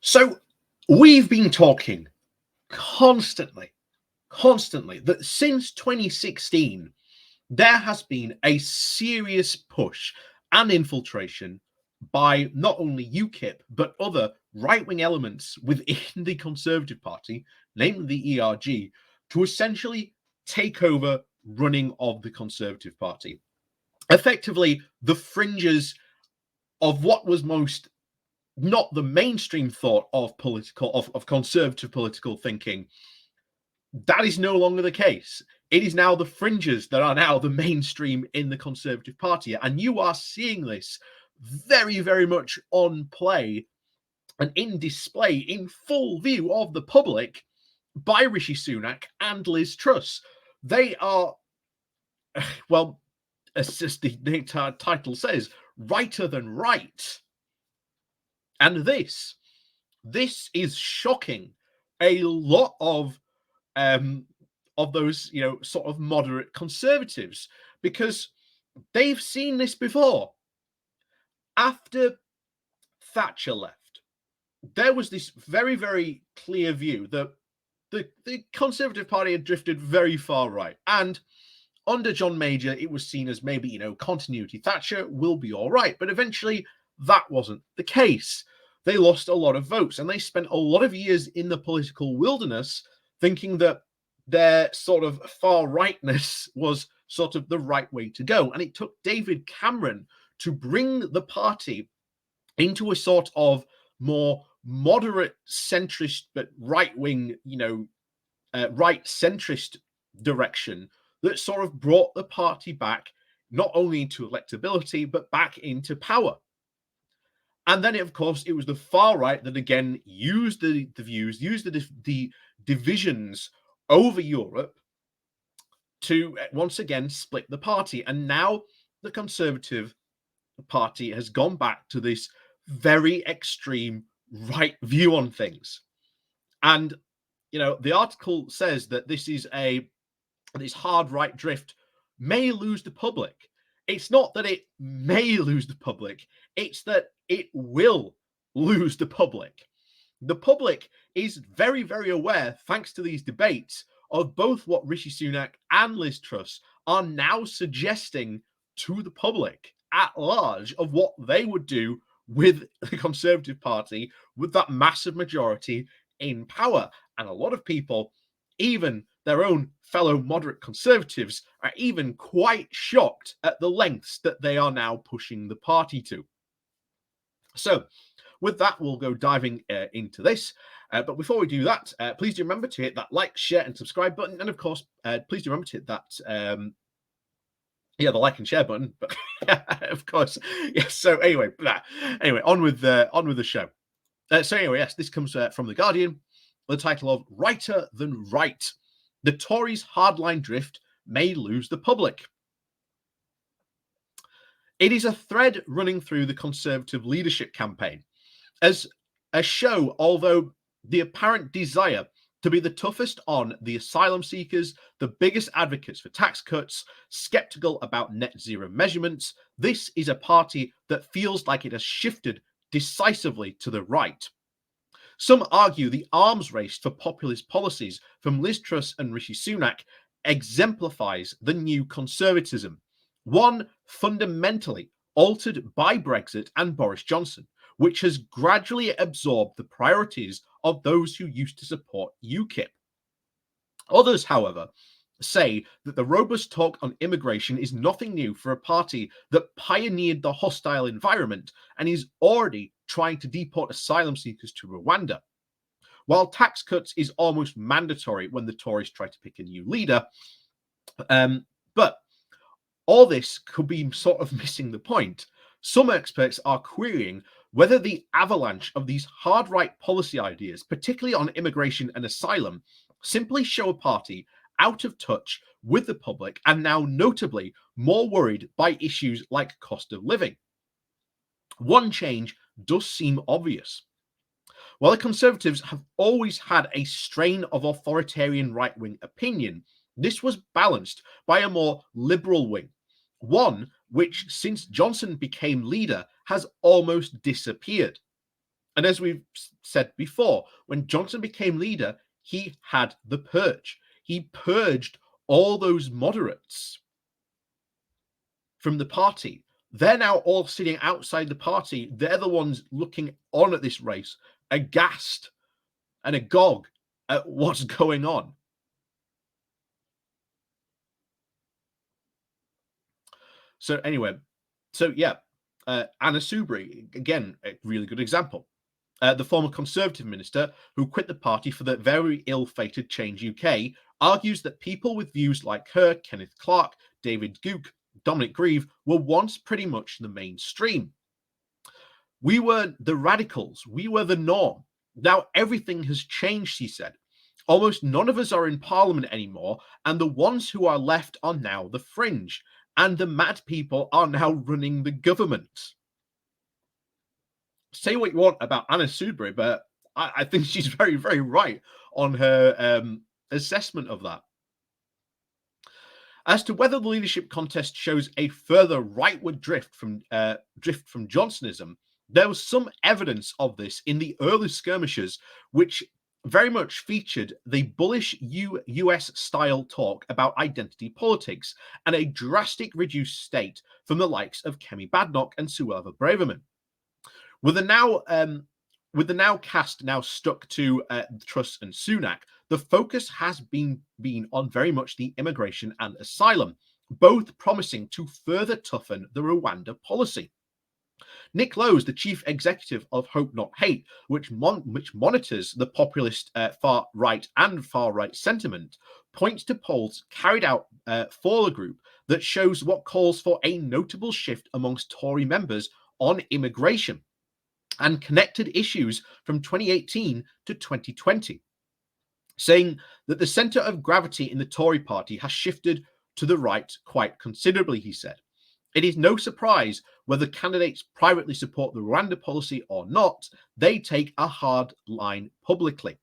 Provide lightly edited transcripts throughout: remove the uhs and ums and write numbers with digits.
So we've been talking constantly, constantly that since 2016, there has been a serious push and infiltration by not only UKIP, but other right wing elements within the Conservative Party, namely the ERG, to essentially take over running of the Conservative Party. Effectively, the fringes of what was most not the mainstream thought of conservative political thinking. That is no longer the case. It is now the fringes that are now the mainstream in the Conservative Party. And you are seeing this very, very much on play and in display in full view of the public by Rishi Sunak and Liz Truss. They are, well, as the title says, righter than right. And this is shocking a lot of those, sort of moderate conservatives, because they've seen this before. After Thatcher left, there was this very, very clear view that the Conservative Party had drifted very far right. And under John Major, it was seen as maybe, continuity. Thatcher will be all right. But eventually, that wasn't the case. They lost a lot of votes, and they spent a lot of years in the political wilderness thinking that their sort of far rightness was sort of the right way to go. And it took David Cameron to bring the party into a sort of more moderate centrist, but right-wing, right centrist direction that sort of brought the party back not only into electability, but back into power. And then, of course, it was the far right that again used the views, used the divisions over Europe to once again split the party. And now the Conservative Party has gone back to this very extreme right view on things. And, the article says that this hard right drift may lose the public. It's not that it may lose the public, it's that it will lose the public. The public is very, very aware, thanks to these debates, of both what Rishi Sunak and Liz Truss are now suggesting to the public at large of what they would do with the Conservative Party, with that massive majority in power. And a lot of people, even their own fellow moderate conservatives, are even quite shocked at the lengths that they are now pushing the party to. So with that, we'll go diving into this. But before we do that, please do remember to hit that like, share, and subscribe button. And of course, please do remember to hit that, the like and share button. But of course, yes. So anyway, on with the show. So anyway, yes, this comes from The Guardian. The title of "Righter Than Right: The Tories' Hardline Drift May Lose the Public." It is a thread running through the Conservative leadership campaign as a show, although the apparent desire to be the toughest on the asylum seekers, the biggest advocates for tax cuts, skeptical about net zero measurements, this is a party that feels like it has shifted decisively to the right. Some argue the arms race for populist policies from Liz Truss and Rishi Sunak exemplifies the new conservatism, one fundamentally altered by Brexit and Boris Johnson, which has gradually absorbed the priorities of those who used to support UKIP. Others, however, say that the robust talk on immigration is nothing new for a party that pioneered the hostile environment and is already trying to deport asylum seekers to Rwanda. While tax cuts is almost mandatory when the Tories try to pick a new leader, but all this could be sort of missing the point. Some experts are querying whether the avalanche of these hard right policy ideas, particularly on immigration and asylum, simply show a party out of touch with the public and now notably more worried by issues like cost of living. One change does seem obvious. While the Conservatives have always had a strain of authoritarian right-wing opinion, this was balanced by a more liberal wing, one which, since Johnson became leader, has almost disappeared. And as we've said before, when Johnson became leader, he had the purge. He purged all those moderates from the party. They're now all sitting outside the party. They're the ones looking on at this race, aghast and agog at what's going on. So anyway, Anna Soubry, again, a really good example. The former Conservative minister who quit the party for the very ill-fated Change UK argues that people with views like her, Kenneth Clarke, David Gooke, Dominic Grieve, were once pretty much the mainstream. We were the radicals. We were the norm. Now everything has changed, she said. Almost none of us are in Parliament anymore, and the ones who are left are now the fringe, and the mad people are now running the government. Say what you want about Anna Soubry, but I think she's very, very right on her assessment of that. As to whether the leadership contest shows a further rightward drift from Johnsonism, there was some evidence of this in the early skirmishes, which very much featured the bullish US-style talk about identity politics and a drastic reduced state from the likes of Kemi Badenoch and Suella Braverman. With the now cast now stuck to Truss and Sunak, the focus has been on very much the immigration and asylum, both promising to further toughen the Rwanda policy. Nick Lowe's the chief executive of Hope Not Hate, which monitors the populist far right and far right sentiment, points to polls carried out for the group that shows what calls for a notable shift amongst Tory members on immigration and connected issues from 2018 to 2020, saying that the centre of gravity in the Tory party has shifted to the right quite considerably, he said. It is no surprise whether candidates privately support the Rwanda policy or not, they take a hard line publicly.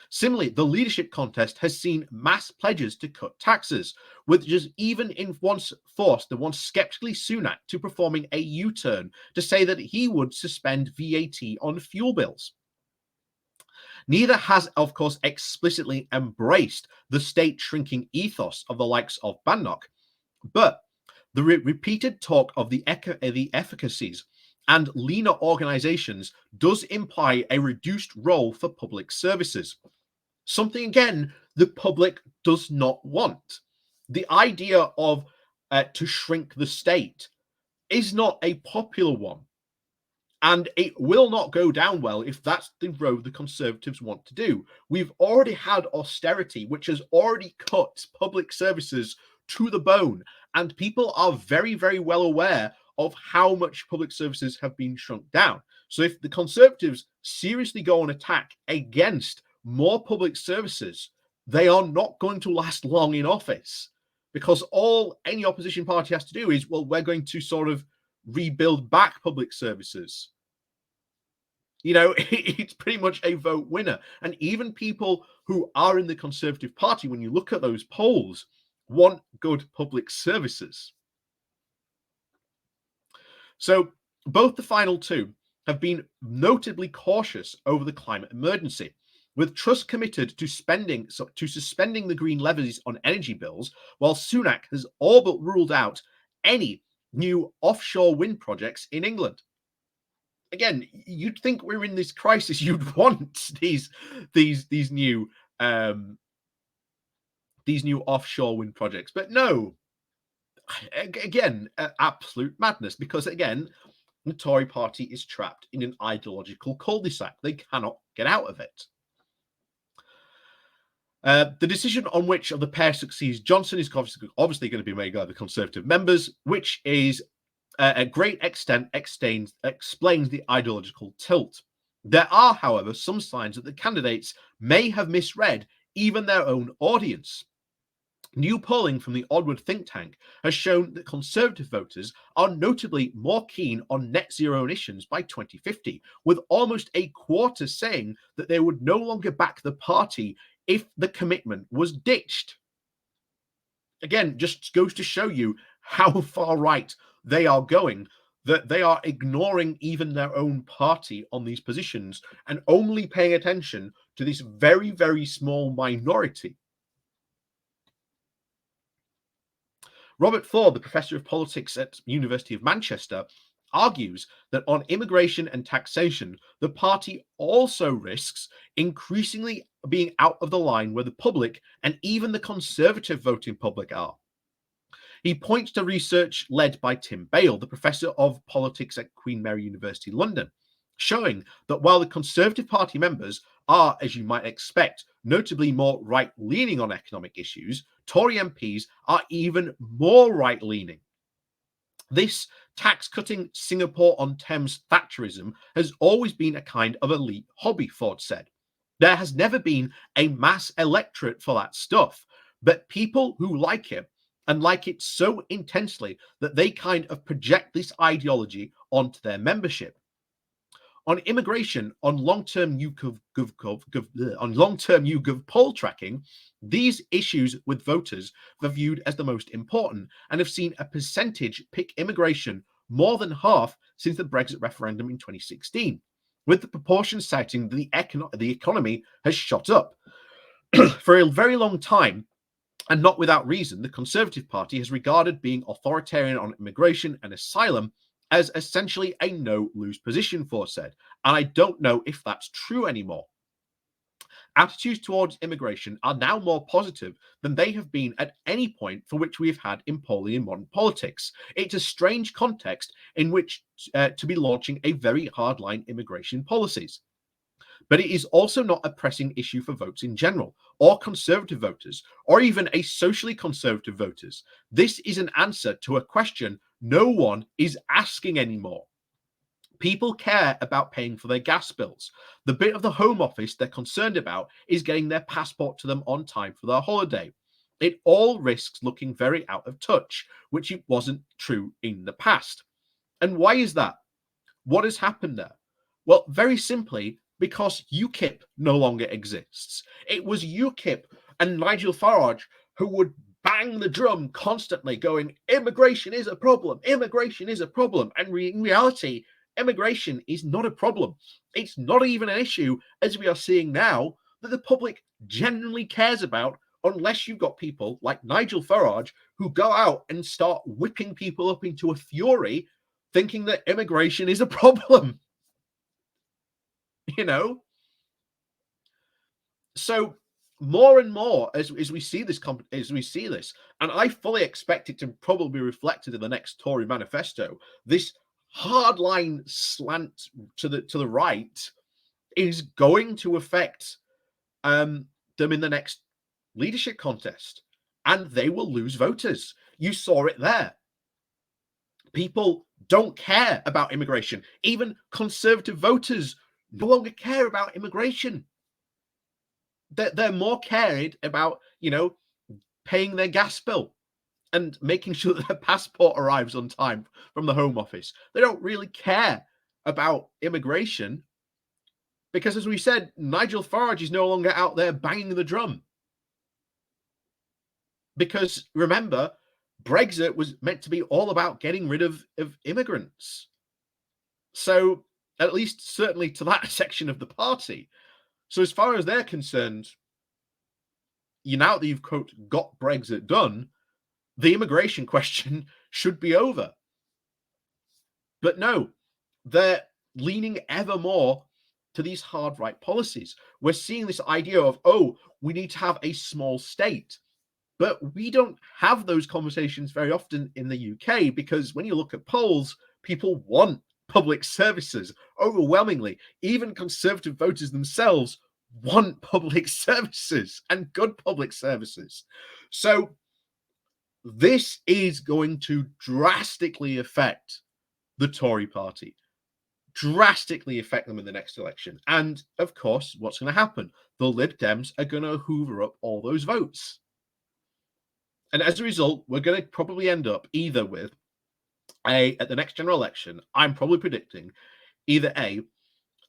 Similarly, the leadership contest has seen mass pledges to cut taxes, which has even once forced the once skeptically Sunak to performing a U-turn to say that he would suspend VAT on fuel bills. Neither has, of course, explicitly embraced the state shrinking ethos of the likes of Badenoch, but the repeated talk of the efficacies and leaner organizations does imply a reduced role for public services. Something, again, the public does not want. The idea of to shrink the state is not a popular one. And it will not go down well if that's the road the Conservatives want to do. We've already had austerity, which has already cut public services to the bone. And people are very, very well aware of how much public services have been shrunk down. So if the Conservatives seriously go on attack against more public services, they are not going to last long in office, because all any opposition party has to do is, well, we're going to sort of rebuild back public services. You know, it's pretty much a vote winner. And even people who are in the Conservative Party, when you look at those polls, want good public services. So both the final two have been notably cautious over the climate emergency, with Truss committed to suspending the green levies on energy bills, while Sunak has all but ruled out any new offshore wind projects in England. Again, you'd think we're in this crisis. You'd want these new offshore wind projects, but no. Again, absolute madness. Because again, the Tory party is trapped in an ideological cul-de-sac. They cannot get out of it. The decision on which of the pair succeeds Johnson is obviously going to be made by the Conservative members, which is at great extent explains the ideological tilt. There are, however, some signs that the candidates may have misread even their own audience. New polling from the Onward think tank has shown that Conservative voters are notably more keen on net zero emissions by 2050, with almost a quarter saying that they would no longer back the party if the commitment was ditched. Again, just goes to show you how far right they are going. that they are ignoring even their own party on these positions and only paying attention to this very, very small minority. Robert Ford, the professor of politics at University of Manchester, argues that on immigration and taxation, the party also risks increasingly being out of the line where the public and even the conservative voting public are. He points to research led by Tim Bale, the professor of politics at Queen Mary University, London, showing that while the Conservative Party members are, as you might expect, notably more right leaning on economic issues, Tory MPs are even more right leaning. This tax cutting Singapore on Thames Thatcherism has always been a kind of elite hobby, Ford said. There has never been a mass electorate for that stuff, but people who like it and like it so intensely that they kind of project this ideology onto their membership. On immigration, on long-term YouGov poll tracking, these issues with voters are viewed as the most important and have seen a percentage pick immigration more than half since the Brexit referendum in 2016, with the proportion citing the economy has shot up. For a very long time, and not without reason, the Conservative Party has regarded being authoritarian on immigration and asylum as essentially a no-lose position, Ford said. And I don't know if that's true anymore. Attitudes towards immigration are now more positive than they have been at any point for which we have had in polling in modern politics. It's a strange context in which to be launching a very hardline immigration policies. But it is also not a pressing issue for votes in general, or conservative voters, or even a socially conservative voters. This is an answer to a question no one is asking anymore. People care about paying for their gas bills. The bit of the Home Office they're concerned about is getting their passport to them on time for their holiday. It all risks looking very out of touch, which it wasn't true in the past. And why is that? What has happened there? Well, very simply, because UKIP no longer exists. It was UKIP and Nigel Farage who would bang the drum constantly going, immigration is a problem, immigration is a problem. And in reality, immigration is not a problem. It's not even an issue, as we are seeing now, that the public genuinely cares about, unless you've got people like Nigel Farage who go out and start whipping people up into a fury thinking that immigration is a problem. You know? So more and more as we see this, and I fully expect it to probably be reflected in the next Tory manifesto, this hardline slant to the right is going to affect them in the next leadership contest, and they will lose voters. You saw it there. People don't care about immigration. Even conservative voters no longer care about immigration. They're more carried about, paying their gas bill and making sure that their passport arrives on time from the Home Office. They don't really care about immigration because, as we said, Nigel Farage is no longer out there banging the drum. Because remember, Brexit was meant to be all about getting rid of immigrants. So, at least certainly to that section of the party. So, as far as they're concerned, now that you've, quote, got Brexit done, the immigration question should be over. But no, they're leaning ever more to these hard right policies. We're seeing this idea of, we need to have a small state. But we don't have those conversations very often in the UK because when you look at polls, people want public services overwhelmingly. Even conservative voters themselves want public services and good public services. So this is going to drastically affect the Tory party, drastically affect them in the next election. And of course, what's going to happen? The Lib Dems are going to hoover up all those votes. And as a result, we're going to probably end up either with at the next general election, I'm probably predicting either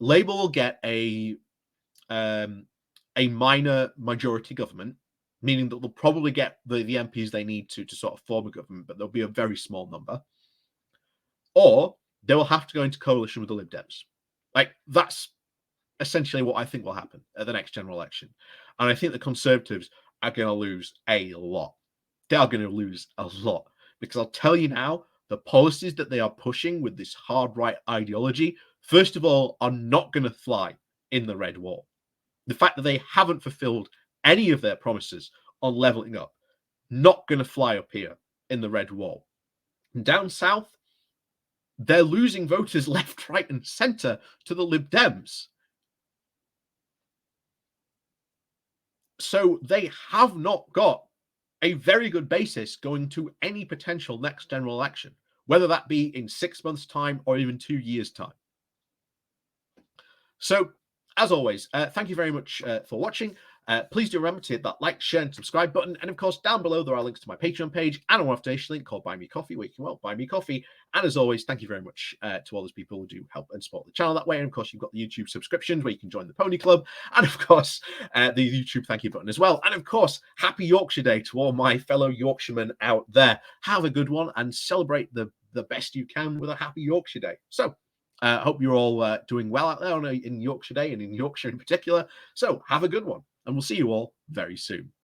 Labour will get a minor majority government, meaning that they'll probably get the MPs they need to sort of form a government, but there'll be a very small number. Or they will have to go into coalition with the Lib Dems. Like, that's essentially what I think will happen at the next general election. And I think the Conservatives are going to lose a lot. They are going to lose a lot, because I'll tell you now, the policies that they are pushing with this hard right ideology, first of all, are not going to fly in the red wall. The fact that they haven't fulfilled any of their promises on leveling up, not going to fly up here in the red wall. And down south, they're losing voters left, right, and center to the Lib Dems. So they have not got a very good basis going to any potential next general election, whether that be in 6 months' time or even 2 years' time. So, as always, thank you very much for watching. Please do remember to hit that like, share, and subscribe button. And of course, down below, there are links to my Patreon page and a one-off donation link called Buy Me Coffee, where you can, well, buy me coffee. And as always, thank you very much to all those people who do help and support the channel that way. And of course, you've got the YouTube subscriptions where you can join the Pony Club. And of course, the YouTube thank you button as well. And of course, happy Yorkshire Day to all my fellow Yorkshiremen out there. Have a good one and celebrate the best you can with a happy Yorkshire Day. So, hope you're all doing well out there in Yorkshire Day and in Yorkshire in particular. So have a good one, and we'll see you all very soon.